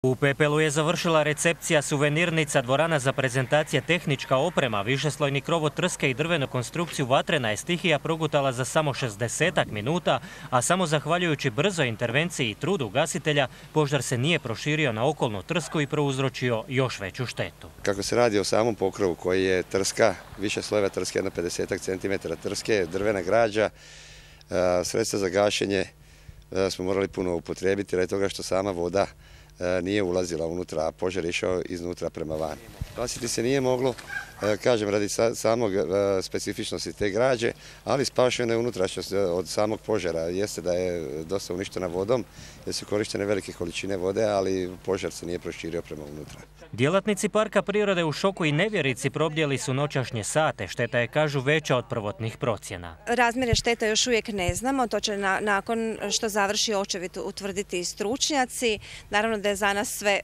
U Pepelu je završila recepcija suvenirnica, dvorana za prezentacije, tehnička oprema, višeslojni krov od trske i drvenu konstrukciju. Vatrena je stihija progutala za samo 60 minuta, a samo zahvaljujući brzoj intervenciji i trudu gasitelja, požar se nije proširio na okolnu trsku i prouzročio još veću štetu. Kako se radi o samom pokrovu koji je trska, više slojeva trske, jedno 50 cm trske, drvena građa, sredstva za gašenje smo morali puno upotrijebiti radi toga što sama voda nije ulazila unutra, a požar je išao iznutra prema van. Spasiti se nije moglo, kažem, radi samog specifičnosti te građe, ali spašena je unutrašnjost od samog požara. Jeste da je dosta uništena vodom, jer su korištene velike količine vode, ali požar se nije proširio prema unutra. Djelatnici parka prirode u šoku i nevjerici probdjeli su noćašnje sate. Šteta je, kažu, veća od prvotnih procjena. Razmjere štete još uvijek ne znamo, to će nakon što završi očevid utvrditi stručnjaci. Naravno da je za nas sve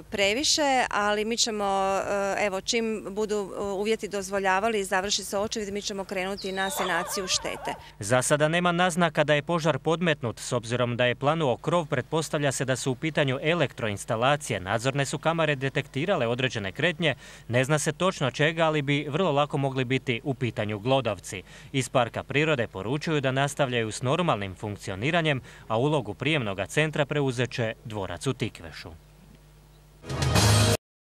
previše, ali mi ćemo, evo, čim budu uvjeti dozvoljavali i završi se očevid, mi ćemo krenuti na sanaciju štete. Za sada nema naznaka da je požar podmetnut. S obzirom da je planuo krov, pretpostavlja se da su u pitanju elektroinstalacije. Nadzorne su kamere detektirale određene kretnje. Ne zna se točno čega, ali bi vrlo lako mogli biti u pitanju glodavci. Iz parka prirode poručuju da nastavljaju s normalnim funkcioniranjem, a ulogu prijemnog centra preuzet će dvorac u Tikvešu.